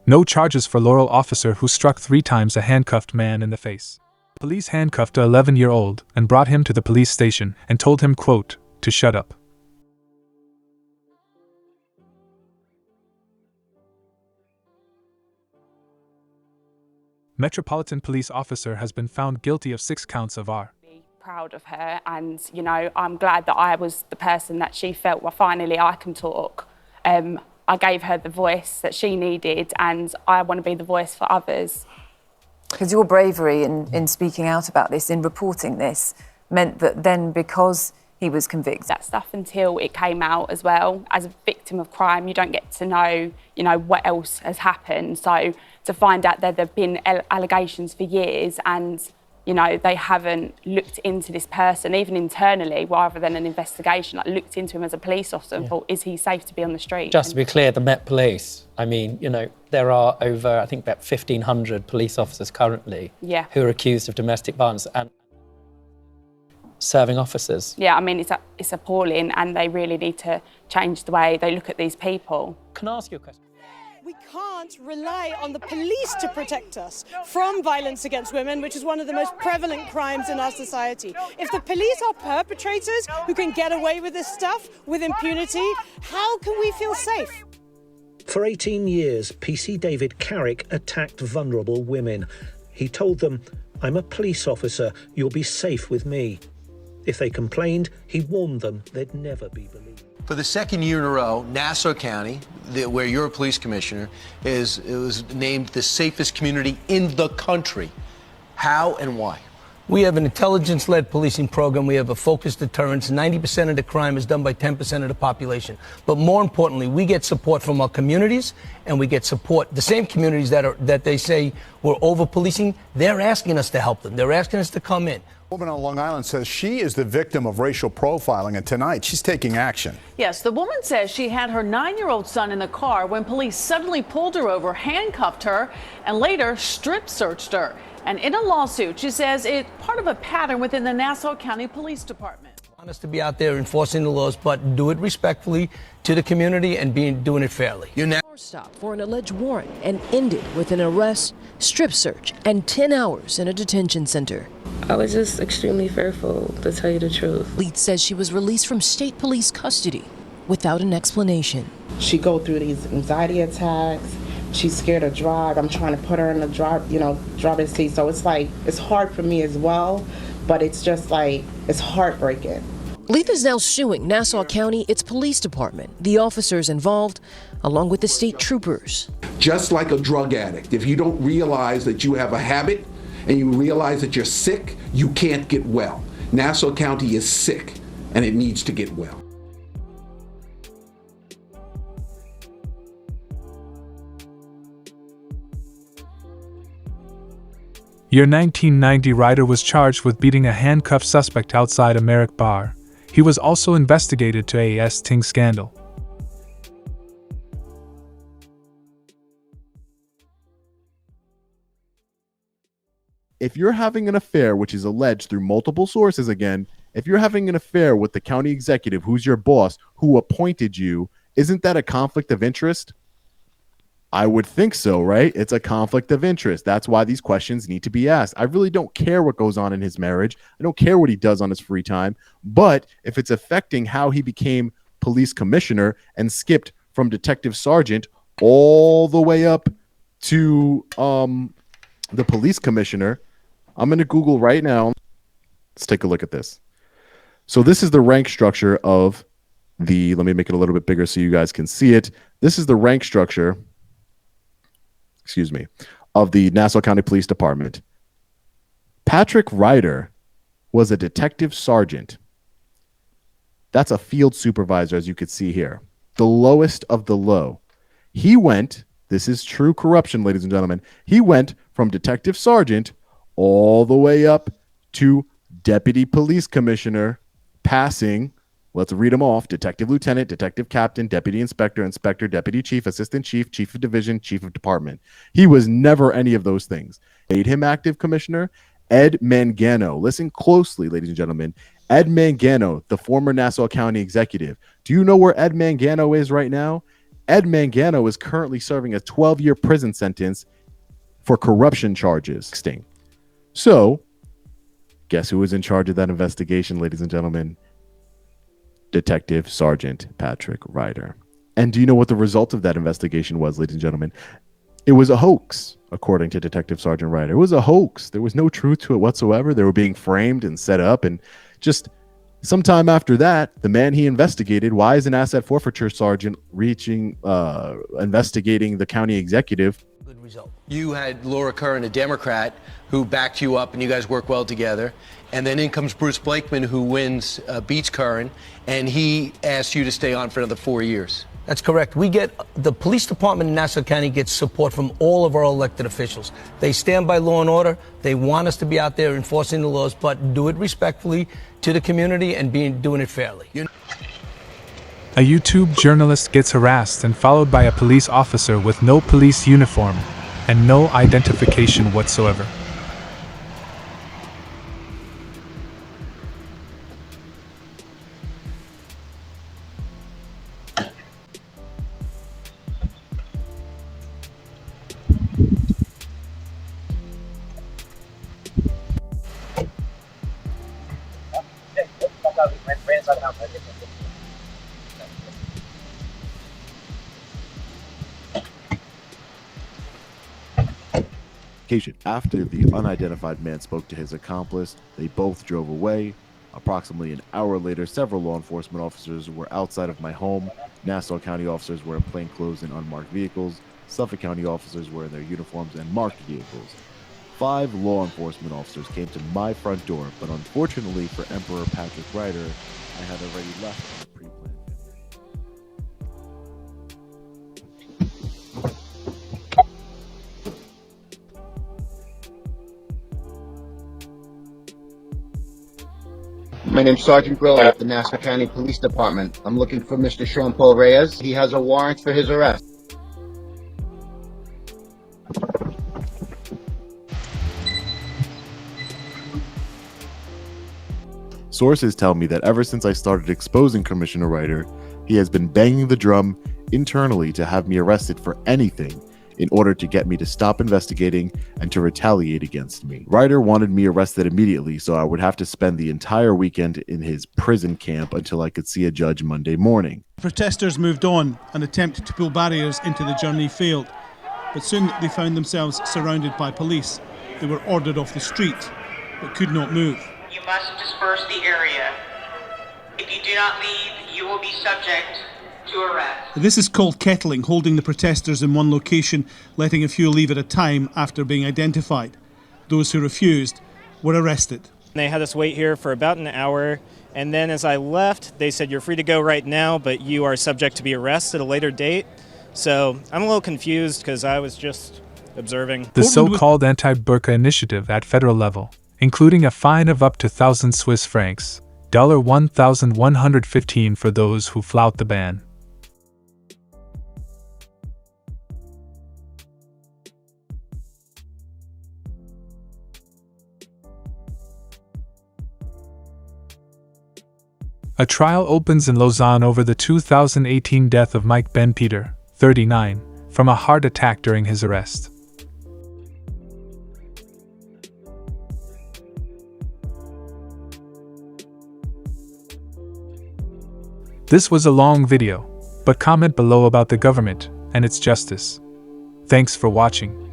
No charges for Laurel officer who struck 3 times a handcuffed man in the face. Police handcuffed a 11-year-old and brought him to the police station and told him, quote, to shut up. Metropolitan Police officer has been found guilty of 6 counts of R. Proud of her, and I'm glad that I was the person that she felt, well, finally I can talk. I gave her the voice that she needed, and I want to be the voice for others. Because your bravery in speaking out about this, in reporting this, meant that then, because he was convicted, that stuff until it came out as well. As a victim of crime, you don't get to know, what else has happened. So to find out that there have been allegations for years and, they haven't looked into this person, even internally, rather than an investigation, looked into him as a police officer and thought, is he safe to be on the street? Just to be clear, the Met Police, there are over, I think, about 1,500 police officers currently who are accused of domestic violence and serving officers. Yeah, it's appalling, and they really need to change the way they look at these people. Can I ask you a question? We can't rely on the police to protect us from violence against women, which is one of the most prevalent crimes in our society. If the police are perpetrators who can get away with this stuff with impunity, how can we feel safe? For 18 years, PC David Carrick attacked vulnerable women. He told them, "I'm a police officer, you'll be safe with me." If they complained, he warned them they'd never be believed. For the second year in a row, Nassau County, where you're a police commissioner, was named the safest community in the country. How and why? We have an intelligence-led policing program. We have a focused deterrence. 90% of the crime is done by 10% of the population. But more importantly, we get support from our communities, and we get support. The same communities that they say we're over-policing, they're asking us to help them. They're asking us to come in. A woman on Long Island says she is the victim of racial profiling, and tonight she's taking action. Yes, the woman says she had her 9-year-old son in the car when police suddenly pulled her over, handcuffed her, and later strip searched her. And in a lawsuit, she says it's part of a pattern within the Nassau County Police Department. I want us to be out there enforcing the laws, but do it respectfully to the community and doing it fairly. Stop for an alleged warrant and ended with an arrest, strip search, and 10 hours in a detention center. I was just extremely fearful, to tell you the truth. Leeds says she was released from state police custody without an explanation. She go through these anxiety attacks. She's scared to drive. I'm trying to put her in the driver's seat. So it's hard for me as well, but it's just it's heartbreaking. Leith is now suing Nassau County, its police department, the officers involved, along with the state troopers. Just like a drug addict, if you don't realize that you have a habit and you realize that you're sick, you can't get well. Nassau County is sick, and it needs to get well. Year 1990 rider was charged with beating a handcuffed suspect outside a Merrick bar. He was also investigated to a Sting scandal. If you're having an affair, which is alleged through multiple sources again, if you're having an affair with the county executive, who's your boss, who appointed you, isn't that a conflict of interest? I would think so, right? It's a conflict of interest. That's why these questions need to be asked. I really don't care what goes on in his marriage. I don't care what he does on his free time. But if it's affecting how he became police commissioner and skipped from detective sergeant all the way up to the police commissioner, I'm going to Google right now. Let's take a look at this. So this is the rank structure of let me make it a little bit bigger so you guys can see it. This is the rank structure, of the Nassau County Police Department. Patrick Ryder was a detective sergeant. That's a field supervisor, as you could see here. The lowest of the low. He went, this is true corruption, ladies and gentlemen, he went from detective sergeant all the way up to deputy police commissioner, passing, let's read them off: detective lieutenant, detective captain, deputy inspector, inspector, deputy chief, assistant chief, chief of division, chief of department. He was never any of those things. Made him active commissioner, Ed Mangano. Listen closely, ladies and gentlemen. Ed Mangano, the former Nassau County executive. Do you know where Ed Mangano is right now? Ed Mangano is currently serving a 12-year prison sentence for corruption charges. So, guess who was in charge of that investigation, ladies and gentlemen? Detective Sergeant Patrick Ryder. And do you know what the result of that investigation was, ladies and gentlemen? It was a hoax, according to Detective Sergeant Ryder. It was a hoax. There was no truth to it whatsoever. They were being framed and set up. And just sometime after that, the man he investigated, why is an asset forfeiture sergeant investigating the county executive? Good result. You had Laura Curran, a Democrat, who backed you up and you guys work well together. And then in comes Bruce Blakeman, who beats Curran, and he asked you to stay on for another 4 years. That's correct. The police department in Nassau County gets support from all of our elected officials. They stand by law and order. They want us to be out there enforcing the laws, but do it respectfully to the community and doing it fairly. A YouTube journalist gets harassed and followed by a police officer with no police uniform and no identification whatsoever. After the unidentified man spoke to his accomplice, they both drove away. Approximately an hour later, several law enforcement officers were outside of my home. Nassau County officers were in plainclothes and unmarked vehicles. Suffolk County officers were in their uniforms and marked vehicles. 5 law enforcement officers came to my front door, but unfortunately for Emperor Patrick Ryder, I had already left on a pre-planned visit. My name's Sergeant Grillo at the Nassau County Police Department. I'm looking for Mr. Sean Paul Reyes. He has a warrant for his arrest. Sources tell me that ever since I started exposing Commissioner Ryder, he has been banging the drum internally to have me arrested for anything in order to get me to stop investigating and to retaliate against me. Ryder wanted me arrested immediately, so I would have to spend the entire weekend in his prison camp until I could see a judge Monday morning. Protesters moved on and attempted to pull barriers into the journey failed, but soon they found themselves surrounded by police. They were ordered off the street, but could not move. You must disperse the area. If you do not leave, you will be subject to arrest. This is called kettling, holding the protesters in one location, letting a few leave at a time after being identified. Those who refused were arrested. They had us wait here for about an hour, and then as I left, they said, "You're free to go right now, but you are subject to be arrested at a later date." So I'm a little confused because I was just observing. The so-called anti-burqa initiative at federal level, including a fine of up to 1,000 Swiss francs, $1,115 for those who flout the ban. A trial opens in Lausanne over the 2018 death of Mike Ben Peter, 39, from a heart attack during his arrest. This was a long video, but comment below about the government and its justice. Thanks for watching.